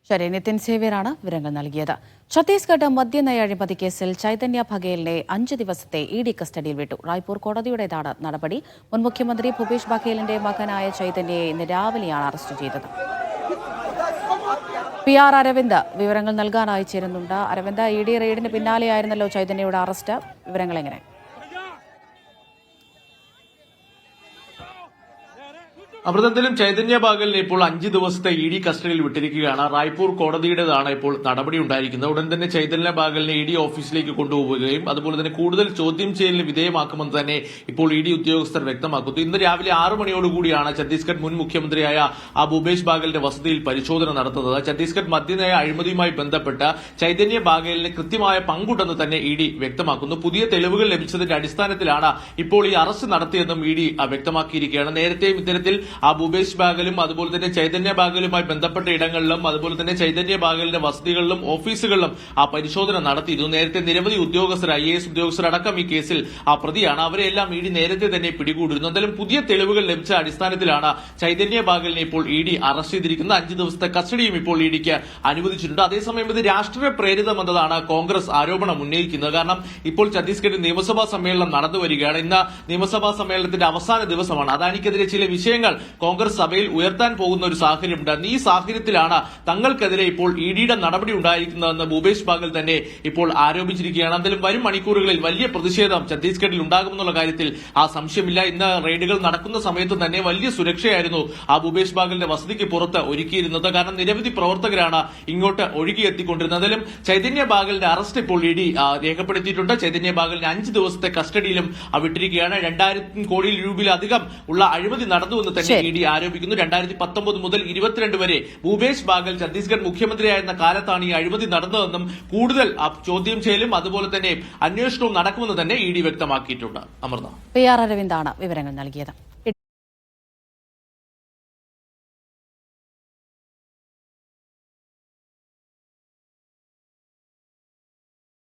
ശരി, നിതിൻ സേവ്യറാണ് വിവരങ്ങൾ നൽകിയത്. ഛത്തീസ്ഗഡ് മദ്യനയ അഴിമതി കേസിൽ ചൈതന്യ ബഘേലിനെ 5 ദിവസത്തെ ഇഡി കസ്റ്റഡിയിൽ വിട്ടു. റായ്പൂർ കോടതിയുടേതാണ് നടപടി. മുൻ മുഖ്യമന്ത്രി ഭൂപേഷ് ബഘേലിന്റെ മകനായ ചൈതന്യയെ ഇന്ന് രാവിലെയാണ് അറസ്റ്റ് ചെയ്തത്. PR അരവിന്ദ് വിവരങ്ങൾ നൽകാനായി ചേരുന്നുണ്ട്. അരവിന്ദ്, ഇഡി റെയ്ഡിന് പിന്നാലെയായിരുന്നല്ലോ ചൈതന്യയുടെ അറസ്റ്റ്. വിവരങ്ങൾ എങ്ങനെ? അമൃതത്തിലും ചൈതന്യ ബഘേലിനെ ഇപ്പോൾ 5 ദിവസത്തെ ഇഡി കസ്റ്റഡിയിൽ വിട്ടിരിക്കുകയാണ്. റായ്പൂർ കോടതിയുടേതാണ് ഇപ്പോൾ നടപടി ഉണ്ടായിരിക്കുന്നത്. ഉടൻ തന്നെ ചൈതന്യ ബഘേലിനെ ഇഡി ഓഫീസിലേക്ക് കൊണ്ടുപോവുകയും അതുപോലെ തന്നെ കൂടുതൽ ചോദ്യം ചെയ്യലിന് വിധേയമാക്കുമെന്ന് തന്നെ ഇപ്പോൾ ഇഡി ഉദ്യോഗസ്ഥർ വ്യക്തമാക്കുന്നു. ഇന്ന് രാവിലെ 6 മണിയോടുകൂടിയാണ് ഛത്തീസ്ഗഡ് മുൻ മുഖ്യമന്ത്രിയായ ഭൂപേഷ് ബഘേലിന്റെ വസതിയിൽ പരിശോധന നടത്തുന്നത്. ഛത്തീസ്ഗഡ് മദ്യനയ അഴിമതിയുമായി ബന്ധപ്പെട്ട് ചൈതന്യ ബഘേലിന് കൃത്യമായ പങ്കുണ്ടെന്ന് തന്നെ ഇഡി വ്യക്തമാക്കുന്നു. പുതിയ തെളിവുകൾ ലഭിച്ചതിന്റെ അടിസ്ഥാനത്തിലാണ് ഇപ്പോൾ ഈ അറസ്റ്റ് നടത്തിയതെന്നും ഇഡി വ്യക്തമാക്കിയിരിക്കുകയാണ്. നേരത്തെയും ഇത്തരത്തിൽ ഭൂപേഷ് ബഘേലും അതുപോലെ തന്നെ ചൈതന്യ ബഘേലുമായി ബന്ധപ്പെട്ട ഇടങ്ങളിലും അതുപോലെ തന്നെ ചൈതന്യ ബഘേലിന്റെ വസതികളിലും ഓഫീസുകളിലും പരിശോധന നടത്തിയിരുന്നു. നേരത്തെ നിരവധി ഉദ്യോഗസ്ഥർ IAS ഉദ്യോഗസ്ഥരടക്കം ഈ കേസിൽ പ്രതിയാണ്. അവരെല്ലാം ഇഡി നേരത്തെ തന്നെ പിടികൂടിയിരുന്നു. എന്തായാലും പുതിയ തെളിവുകൾ ലഭിച്ച അടിസ്ഥാനത്തിലാണ് ചൈതന്യ ബഘേലിനെ ഇപ്പോൾ ഇഡി അറസ്റ്റ് ചെയ്തിരിക്കുന്നത്. 5 ദിവസത്തെ കസ്റ്റഡിയും ഇപ്പോൾ ഇഡിക്ക് അനുവദിച്ചിട്ടുണ്ട്. അതേസമയം ഇത് രാഷ്ട്രീയ പ്രേരിതമെന്നതാണ് കോൺഗ്രസ് ആരോപണം ഉന്നയിക്കുന്നത്. കാരണം ഇപ്പോൾ ഛത്തീസ്ഗഡിൽ നിയമസഭാ സമ്മേളനം നടന്നു വരികയാണ്. ഇന്ന് നിയമസഭാ സമ്മേളനത്തിന്റെ അവസാന ദിവസമാണ്. അദാനിക്കെതിരെ ചില വിഷയങ്ങൾ കോൺഗ്രസ് സഭയിൽ ഉയർത്താൻ പോകുന്ന ഒരു സാഹചര്യമുണ്ട്. ഈ സാഹചര്യത്തിലാണ് തങ്ങൾക്കെതിരെ ഇപ്പോൾ ഇഡിയുടെ നടപടി ഉണ്ടായിരിക്കുന്നതെന്ന് ഭൂപേഷ് ബഘേൽ തന്നെ ഇപ്പോൾ ആരോപിച്ചിരിക്കുകയാണ്. എന്തായാലും വരും മണിക്കൂറുകളിൽ വലിയ പ്രതിഷേധം ഛത്തീസ്ഗഡിൽ ഉണ്ടാകുമെന്നുള്ള കാര്യത്തിൽ സംശയമില്ല. ഇന്ന് റെയ്ഡുകൾ നടക്കുന്ന സമയത്ത് തന്നെ വലിയ സുരക്ഷയായിരുന്നു ഭൂപേഷ് ബഘേലിന്റെ വസതിക്ക് പുറത്ത് ഒരുക്കിയിരുന്നത്. കാരണം നിരവധി പ്രവർത്തകരാണ് ഇങ്ങോട്ട് ഒഴുകിയെത്തിക്കൊണ്ടിരുന്നത്. എന്തായാലും ചൈതന്യ ബഘേലിന്റെ അറസ്റ്റ് ഇപ്പോൾ ഇഡി രേഖപ്പെടുത്തിയിട്ടുണ്ട്. ചൈതന്യ ബഘേലിനെ 5 ദിവസത്തെ കസ്റ്റഡിയിലും വിട്ടിരിക്കുകയാണ്. 2000 കോടി രൂപയിലധികം ഉള്ള അഴിമതി നടന്നുവെന്ന് തന്നെ ഇഡി ആരോപിക്കുന്നു. 2019 മുതൽ 22 വരെ ഭൂപേഷ് ബഘേൽ ഛത്തീസ്ഗഡ് മുഖ്യമന്ത്രിയായിരുന്ന കാലത്താണ് ഈ അഴിമതി നടന്നതെന്നും കൂടുതൽ ചോദ്യം ചെയ്യലും അതുപോലെ തന്നെ അന്വേഷണവും നടക്കുമെന്ന് തന്നെ ഇഡി വ്യക്തമാക്കിയിട്ടുണ്ട്. അമൃത, PR അരവിന്ദാണ് വിവരങ്ങൾ നൽകിയത്.